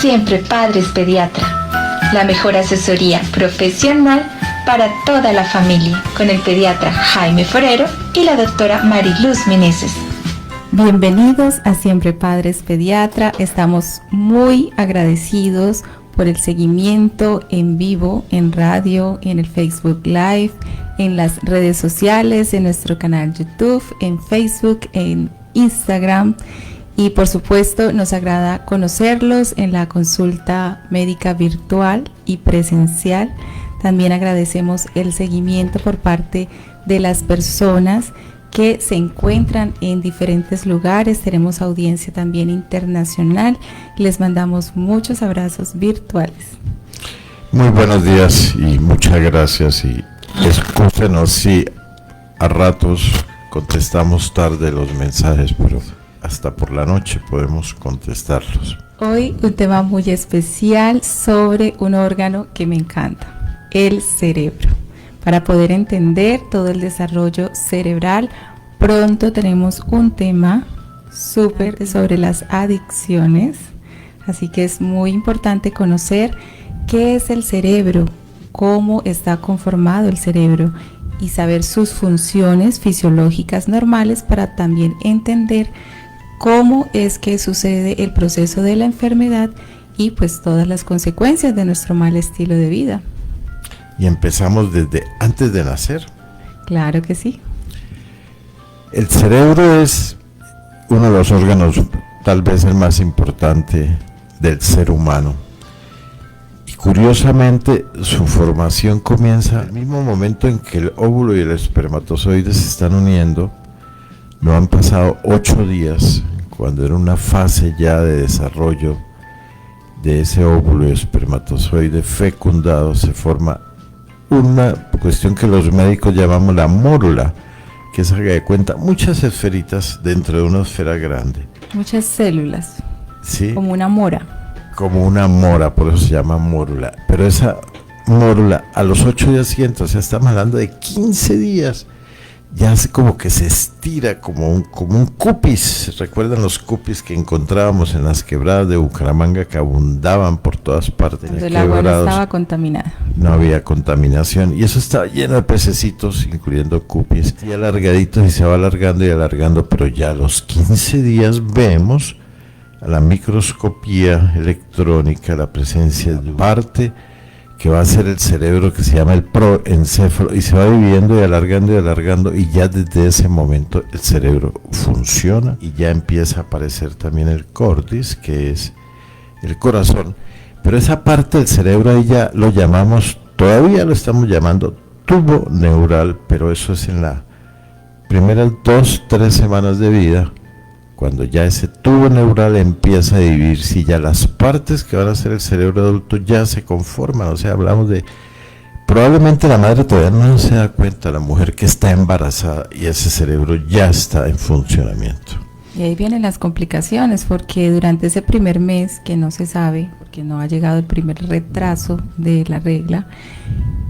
Siempre Padres Pediatra, la mejor asesoría profesional para toda la familia, con el pediatra Jaime Forero y la doctora Mariluz Meneses. Bienvenidos a Siempre Padres Pediatra. Estamos muy agradecidos por el seguimiento en vivo, en radio, en el Facebook Live, en las redes sociales, en nuestro canal YouTube, en Facebook, en Instagram. Y por supuesto nos agrada conocerlos en la consulta médica virtual y presencial. También agradecemos el seguimiento por parte de las personas que se encuentran en diferentes lugares. Tenemos audiencia también internacional. Les mandamos muchos abrazos virtuales. Muy buenos días y muchas gracias. Y escúchenos si a ratos contestamos tarde los mensajes, pero hasta por la noche podemos contestarlos. Hoy un tema muy especial sobre un órgano que me encanta, el cerebro. Para poder entender todo el desarrollo cerebral, pronto tenemos un tema súper sobre las adicciones, así que es muy importante conocer qué es el cerebro, cómo está conformado el cerebro y saber sus funciones fisiológicas normales para también entender cómo es que sucede el proceso de la enfermedad y pues todas las consecuencias de nuestro mal estilo de vida. Y empezamos desde antes de nacer. Claro que sí. El cerebro es uno de los órganos, tal vez el más importante del ser humano. Y curiosamente, su formación comienza al mismo momento en que el óvulo y el espermatozoide se están uniendo. No han pasado 8 días, cuando en una fase ya de desarrollo de ese óvulo y espermatozoide fecundado se forma una cuestión que los médicos llamamos la mórula, que es, haga de cuenta, muchas esferitas dentro de una esfera grande. Muchas células, ¿sí? Como una mora. Como una mora, por eso se llama mórula. Pero esa mórula a los 8 días siguientes, o sea, estamos hablando de 15 días, ya hace como que se estira como un cupis. ¿Recuerdan los cupis que encontrábamos en las quebradas de Bucaramanga que abundaban por todas partes? Cuando el agua no estaba contaminada. No había contaminación y eso estaba lleno de pececitos, incluyendo cupis, y alargaditos, y se va alargando y alargando, pero ya a los 15 días vemos a la microscopía electrónica la presencia de parte que va a ser el cerebro, que se llama el proencéfalo, y se va dividiendo y alargando, y ya desde ese momento el cerebro funciona y ya empieza a aparecer también el córtex, que es el corazón. Pero esa parte del cerebro ahí ya lo llamamos, todavía lo estamos llamando tubo neural, pero eso es en las primeras 2-3 semanas de vida, cuando ya ese tubo neural empieza a dividirse y ya las partes que van a ser el cerebro adulto ya se conforman. O sea, hablamos de, probablemente la madre todavía no se da cuenta, la mujer que está embarazada, y ese cerebro ya está en funcionamiento. Y ahí vienen las complicaciones, porque durante ese primer mes que no se sabe, porque no ha llegado el primer retraso de la regla,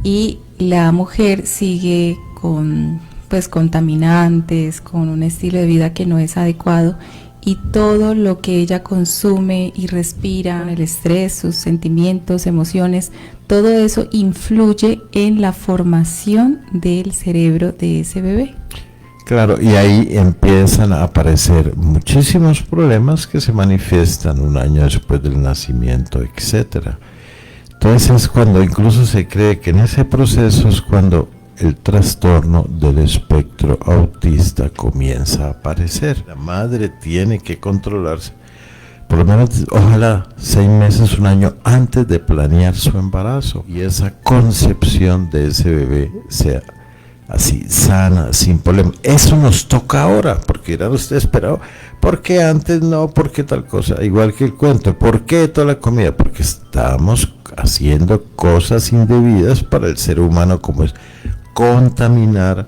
y la mujer sigue con contaminantes, con un estilo de vida que no es adecuado, y todo lo que ella consume y respira, el estrés, sus sentimientos, emociones, todo eso influye en la formación del cerebro de ese bebé. Claro, y ahí empiezan a aparecer muchísimos problemas que se manifiestan un año después del nacimiento, etcétera. Entonces es cuando incluso se cree que en ese proceso es cuando el trastorno del espectro autista comienza a aparecer. La madre tiene que controlarse, por lo menos, ojalá 6 meses, un año antes de planear su embarazo, y esa concepción de ese bebé sea así, sana, sin problema. Eso nos toca ahora, porque era usted esperado. ¿Por qué antes no? ¿Por qué tal cosa? Igual que el cuento, ¿por qué toda la comida? Porque estamos haciendo cosas indebidas para el ser humano, como es contaminar,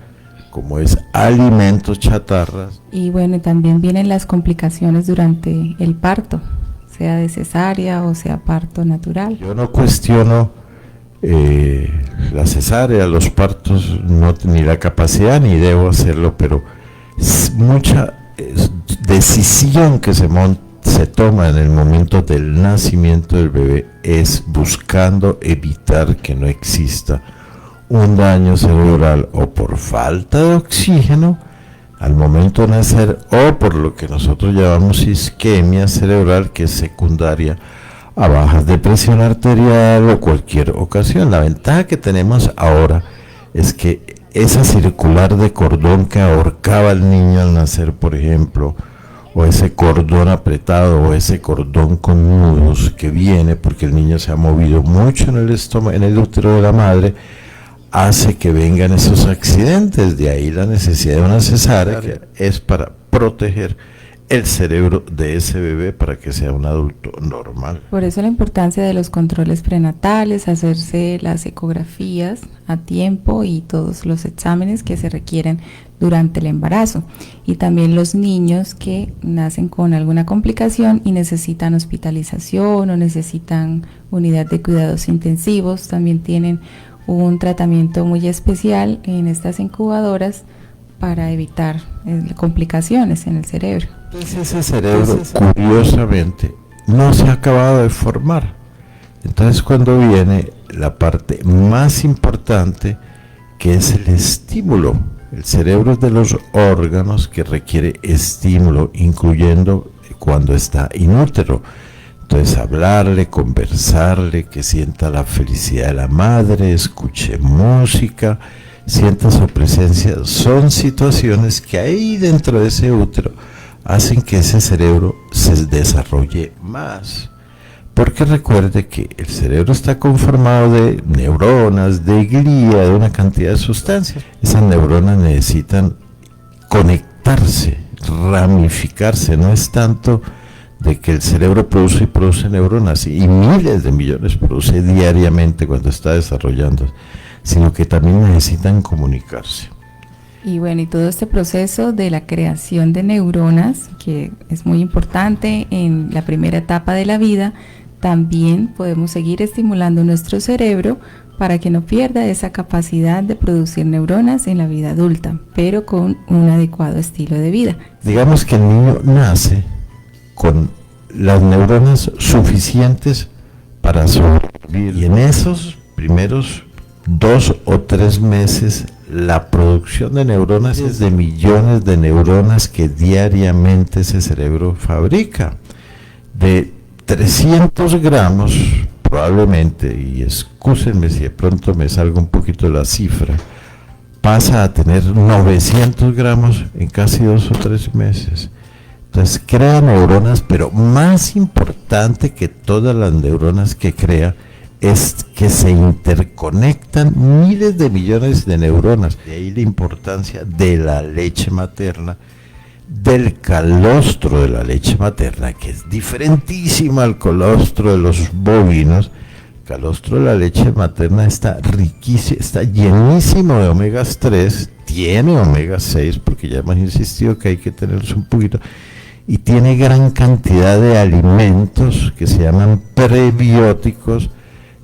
como es alimentos chatarras. Y bueno, también vienen las complicaciones durante el parto, sea de cesárea o sea parto natural. Yo no cuestiono la cesárea, los partos, no, ni la capacidad, ni debo hacerlo, pero es mucha decisión que se se toma en el momento del nacimiento del bebé es buscando evitar que no exista un daño cerebral o por falta de oxígeno al momento de nacer o por lo que nosotros llamamos isquemia cerebral, que es secundaria a bajas de presión arterial o cualquier ocasión. La ventaja que tenemos ahora es que esa circular de cordón que ahorcaba al niño al nacer, por ejemplo, o ese cordón apretado o ese cordón con nudos que viene porque el niño se ha movido mucho en el estómago, en el útero de la madre, hace que vengan esos accidentes. De ahí la necesidad de una cesárea, que es para proteger el cerebro de ese bebé para que sea un adulto normal. Por eso la importancia de los controles prenatales, hacerse las ecografías a tiempo y todos los exámenes que se requieren durante el embarazo. Y también los niños que nacen con alguna complicación y necesitan hospitalización o necesitan unidad de cuidados intensivos, también tienen un tratamiento muy especial en estas incubadoras para evitar complicaciones en el cerebro. Entonces ese cerebro, curiosamente, no se ha acabado de formar. Entonces cuando viene la parte más importante, que es el estímulo. El cerebro es de los órganos que requiere estímulo, incluyendo cuando está inútero. Entonces hablarle, conversarle, que sienta la felicidad de la madre, escuche música, sienta su presencia, son situaciones que ahí dentro de ese útero hacen que ese cerebro se desarrolle más. Porque recuerde que el cerebro está conformado de neuronas, de glía, de una cantidad de sustancias. Esas neuronas necesitan conectarse, ramificarse, no es tanto de que el cerebro produce y produce neuronas, y miles de millones produce diariamente cuando está desarrollando, sino que también necesitan comunicarse. Y bueno, y todo este proceso de la creación de neuronas, que es muy importante en la primera etapa de la vida, también podemos seguir estimulando nuestro cerebro para que no pierda esa capacidad de producir neuronas en la vida adulta, pero con un adecuado estilo de vida. Digamos que el niño nace con las neuronas suficientes para sobrevivir, y en esos primeros 2 o 3 meses la producción de neuronas es de millones de neuronas que diariamente ese cerebro fabrica. De 300 gramos probablemente, y excúsenme si de pronto me salga un poquito la cifra, pasa a tener 900 gramos en casi 2 o 3 meses. Entonces crea neuronas, pero más importante que todas las neuronas que crea es que se interconectan miles de millones de neuronas. De ahí la importancia de la leche materna, del calostro de la leche materna, que es diferentísima al colostro de los bovinos. El calostro de la leche materna está riquísimo, está llenísimo de omegas 3, tiene omegas 6, porque ya hemos insistido que hay que tenerlos un poquito, y tiene gran cantidad de alimentos que se llaman prebióticos,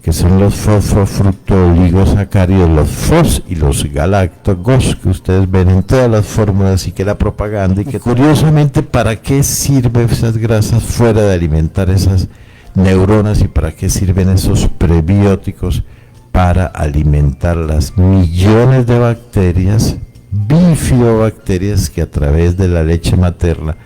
que son los fosfofructooligosacáridos, los FOS y los galáctogos, que ustedes ven en todas las fórmulas y que la propaganda, y que curiosamente, ¿para qué sirven esas grasas fuera de alimentar esas neuronas y para qué sirven esos prebióticos? Para alimentar las millones de bacterias, bifidobacterias, que a través de la leche materna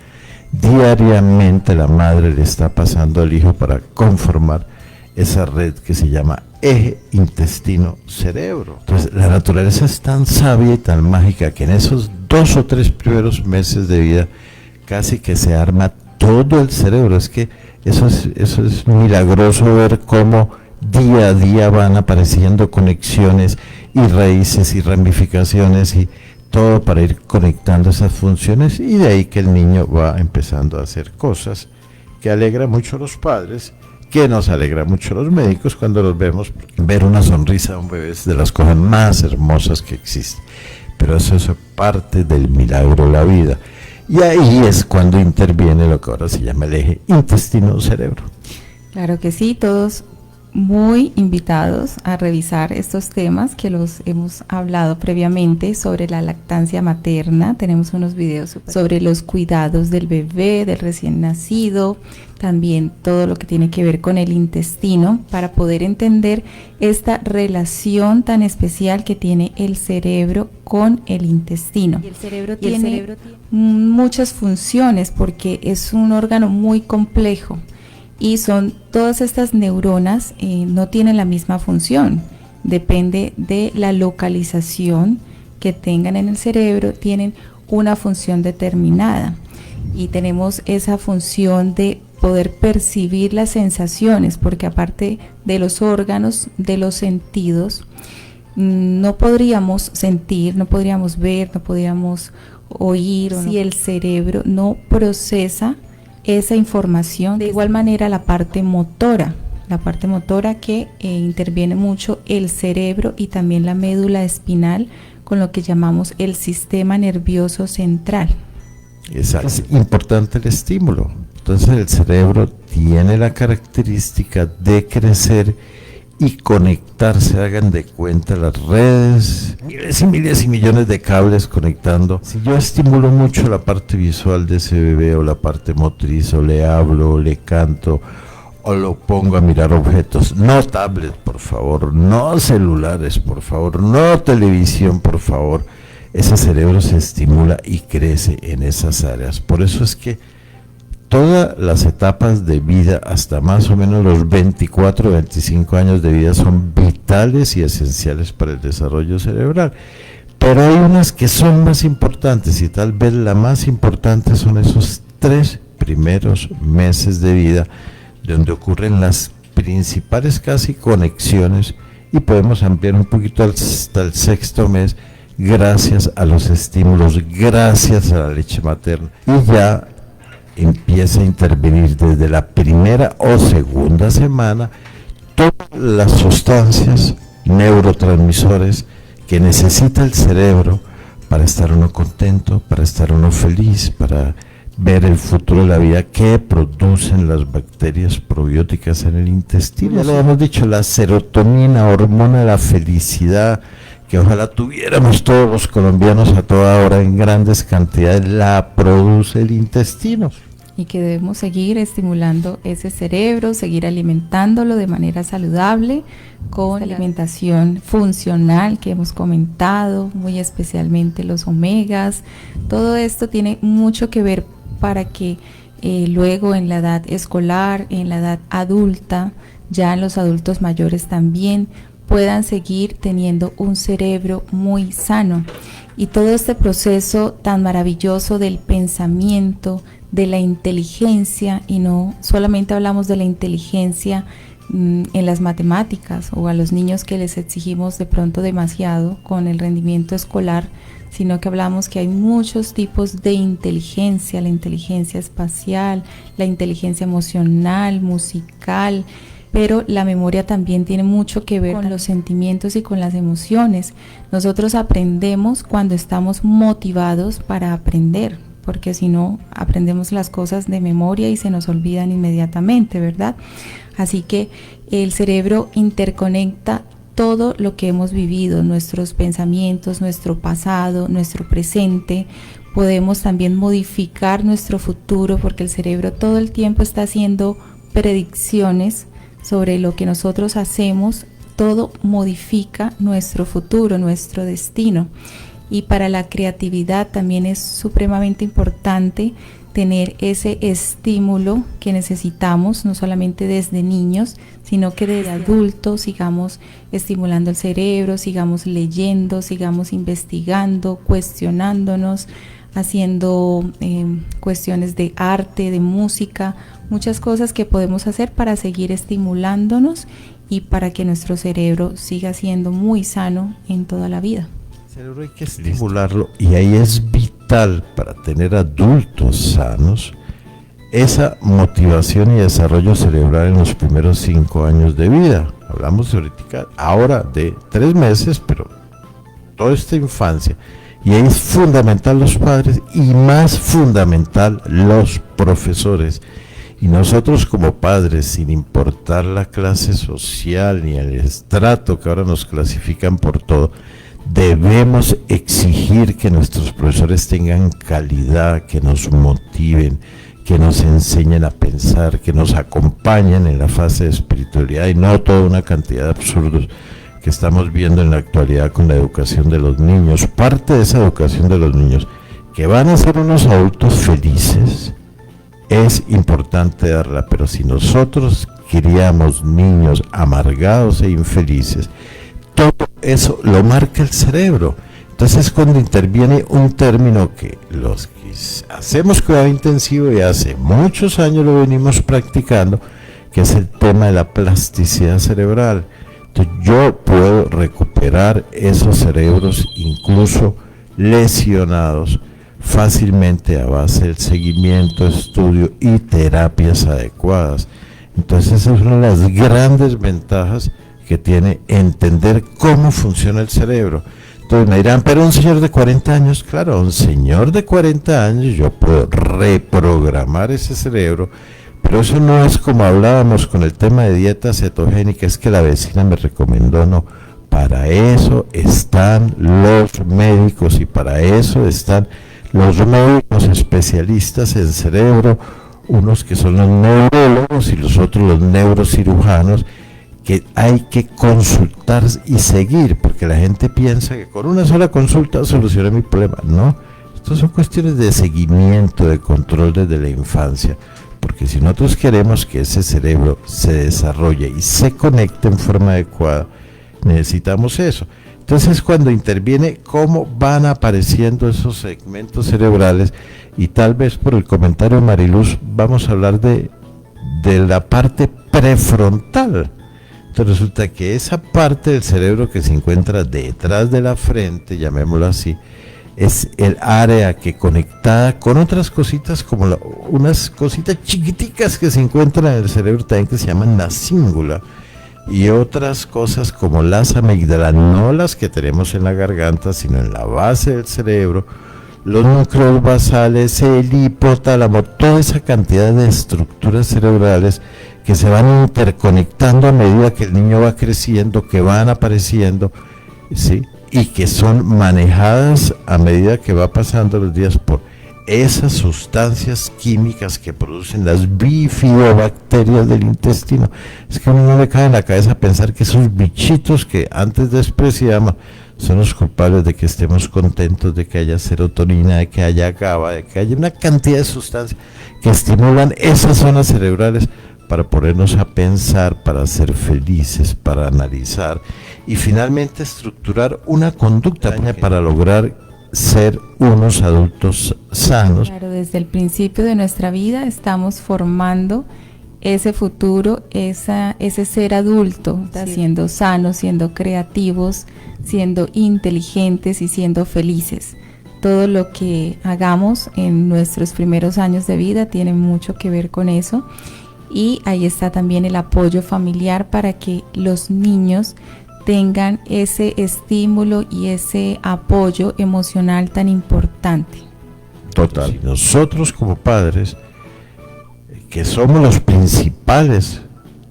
diariamente la madre le está pasando al hijo para conformar esa red que se llama eje intestino-cerebro. Entonces la naturaleza es tan sabia y tan mágica que en esos 2 o 3 primeros meses de vida casi que se arma todo el cerebro. Es que eso es milagroso, ver cómo día a día van apareciendo conexiones y raíces y ramificaciones y todo para ir conectando esas funciones, y de ahí que el niño va empezando a hacer cosas que alegra mucho a los padres, que nos alegra mucho a los médicos cuando los vemos. Ver una sonrisa de un bebé es de las cosas más hermosas que existen, pero eso es parte del milagro de la vida, y ahí es cuando interviene lo que ahora se llama el eje intestino-cerebro. Claro que sí, todos muy invitados a revisar estos temas que los hemos hablado previamente sobre la lactancia materna. Tenemos unos videos sobre los cuidados del bebé, del recién nacido, también todo lo que tiene que ver con el intestino, para poder entender esta relación tan especial que tiene el cerebro con el intestino. Y el cerebro tiene muchas funciones porque es un órgano muy complejo. Y todas estas neuronas no tienen la misma función, depende de la localización que tengan en el cerebro, tienen una función determinada y tenemos esa función de poder percibir las sensaciones, porque aparte de los órganos, de los sentidos, no podríamos sentir, no podríamos ver, no podríamos oír si el cerebro no procesa esa información. De igual manera la parte motora que interviene mucho el cerebro y también la médula espinal con lo que llamamos el sistema nervioso central. Exacto. Es importante el estímulo. Entonces el cerebro tiene la característica de crecer y conectarse, hagan de cuenta las redes, miles y millones de cables conectando. Si yo estimulo mucho la parte visual de ese bebé o la parte motriz, o le hablo, o le canto, o lo pongo a mirar objetos, no tablets por favor, no celulares por favor, no televisión por favor, ese cerebro se estimula y crece en esas áreas. Por eso es que todas las etapas de vida hasta más o menos los 24 o 25 años de vida son vitales y esenciales para el desarrollo cerebral, pero hay unas que son más importantes y tal vez la más importante son esos 3 primeros meses de vida donde ocurren las principales casi conexiones, y podemos ampliar un poquito hasta el 6º mes gracias a los estímulos, gracias a la leche materna, y ya empieza a intervenir desde la primera o segunda semana todas las sustancias, neurotransmisores que necesita el cerebro para estar uno contento, para estar uno feliz, para ver el futuro de la vida que producen las bacterias probióticas en el intestino. Ya lo hemos dicho, la serotonina, hormona de la felicidad, que ojalá tuviéramos todos los colombianos a toda hora en grandes cantidades, la produce el intestino. Y que debemos seguir estimulando ese cerebro, seguir alimentándolo de manera saludable, con alimentación funcional que hemos comentado, muy especialmente los omegas. Todo esto tiene mucho que ver para que luego en la edad escolar, en la edad adulta, ya en los adultos mayores también, puedan seguir teniendo un cerebro muy sano. Y todo este proceso tan maravilloso del pensamiento, de la inteligencia, y no solamente hablamos de la inteligencia en las matemáticas o a los niños que les exigimos de pronto demasiado con el rendimiento escolar, sino que hablamos que hay muchos tipos de inteligencia, la inteligencia espacial, la inteligencia emocional, musical, pero la memoria también tiene mucho que ver con los sentimientos y con las emociones. Nosotros aprendemos cuando estamos motivados para aprender, porque si no, aprendemos las cosas de memoria y se nos olvidan inmediatamente, ¿verdad? Así que el cerebro interconecta todo lo que hemos vivido, nuestros pensamientos, nuestro pasado, nuestro presente. Podemos también modificar nuestro futuro, porque el cerebro todo el tiempo está haciendo predicciones sobre lo que nosotros hacemos. Todo modifica nuestro futuro, nuestro destino. Y para la creatividad también es supremamente importante tener ese estímulo que necesitamos, no solamente desde niños, sino que desde adultos sigamos estimulando el cerebro, sigamos leyendo, sigamos investigando, cuestionándonos, haciendo cuestiones de arte, de música, muchas cosas que podemos hacer para seguir estimulándonos y para que nuestro cerebro siga siendo muy sano en toda la vida. El cerebro hay que estimularlo, y ahí es vital para tener adultos sanos esa motivación y desarrollo cerebral en los primeros 5 años de vida. Hablamos ahora de 3 meses, pero toda esta infancia. Y ahí es fundamental los padres y más fundamental los profesores. Y nosotros como padres, sin importar la clase social ni el estrato que ahora nos clasifican por todo, debemos exigir que nuestros profesores tengan calidad, que nos motiven, que nos enseñen a pensar, que nos acompañen en la fase de espiritualidad y no toda una cantidad de absurdos que estamos viendo en la actualidad con la educación de los niños. Parte de esa educación de los niños, que van a ser unos adultos felices, es importante darla, pero si nosotros criamos niños amargados e infelices, todo eso lo marca el cerebro. Entonces cuando interviene un término que los que hacemos cuidado intensivo y hace muchos años lo venimos practicando, que es el tema de la plasticidad cerebral. Entonces yo puedo recuperar esos cerebros incluso lesionados fácilmente a base del seguimiento, estudio y terapias adecuadas. Entonces esa es una de las grandes ventajas que tiene entender cómo funciona el cerebro. Entonces me dirán, pero un señor de 40 años, claro, un señor de 40 años yo puedo reprogramar ese cerebro, pero eso no es como hablábamos con el tema de dieta cetogénica, es que la vecina me recomendó, no. Para eso están los médicos y para eso están los médicos especialistas en cerebro, unos que son los neurólogos y los otros los neurocirujanos, que hay que consultar y seguir, porque la gente piensa que con una sola consulta soluciona mi problema. No, estas son cuestiones de seguimiento, de control desde la infancia, porque si nosotros queremos que ese cerebro se desarrolle y se conecte en forma adecuada, necesitamos eso. Entonces cuando interviene, cómo van apareciendo esos segmentos cerebrales, y tal vez por el comentario de Mariluz vamos a hablar de la parte prefrontal. Entonces resulta que esa parte del cerebro que se encuentra detrás de la frente, llamémoslo así, es el área que conectada con otras cositas como unas cositas chiquiticas que se encuentran en el cerebro también que se llaman la cíngula, y otras cosas como las amígdalas, no las que tenemos en la garganta, sino en la base del cerebro, los núcleos basales, el hipotálamo, toda esa cantidad de estructuras cerebrales que se van interconectando a medida que el niño va creciendo, que van apareciendo, ¿sí? Y que son manejadas a medida que va pasando los días por esas sustancias químicas que producen las bifidobacterias del intestino. Es que a uno no le cae en la cabeza pensar que esos bichitos que antes despreciamos son los culpables de que estemos contentos, de que haya serotonina, de que haya GABA, de que haya una cantidad de sustancias que estimulan esas zonas cerebrales para ponernos a pensar, para ser felices, para analizar y finalmente estructurar una conducta para lograr ser unos adultos sanos. Claro, desde el principio de nuestra vida estamos formando ese futuro, ese ser adulto, sí, siendo sanos, siendo creativos, siendo inteligentes y siendo felices. Todo lo que hagamos en nuestros primeros años de vida tiene mucho que ver con eso. Y ahí está también el apoyo familiar para que los niños tengan ese estímulo y ese apoyo emocional tan importante. Total. Si nosotros como padres, que somos los principales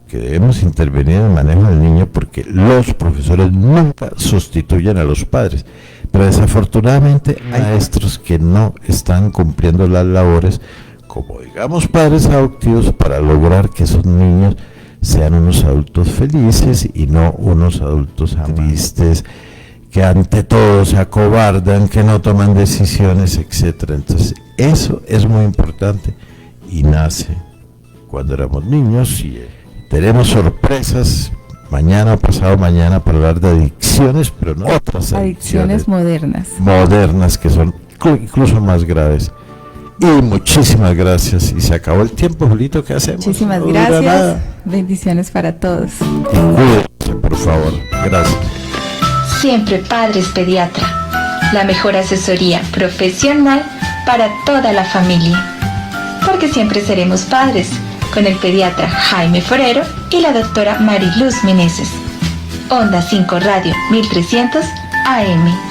que debemos intervenir en el manejo del niño, porque los profesores nunca sustituyen a los padres, pero desafortunadamente hay maestros que no están cumpliendo las labores como digamos padres adoptivos para lograr que esos niños sean unos adultos felices y no unos adultos tristes, que ante todo se acobardan, que no toman decisiones, etcétera. Entonces eso es muy importante y nace cuando éramos niños y tenemos sorpresas mañana o pasado mañana para hablar de adicciones, pero no otras adicciones modernas que son incluso más graves. Y muchísimas gracias. Y se acabó el tiempo, Julito, ¿qué hacemos? Muchísimas gracias. Bendiciones para todos. Y cuídense, por favor. Gracias. Siempre Padres Pediatra. La mejor asesoría profesional para toda la familia. Porque siempre seremos padres. Con el pediatra Jaime Forero y la doctora Mariluz Meneses. Onda 5 Radio 1300 AM.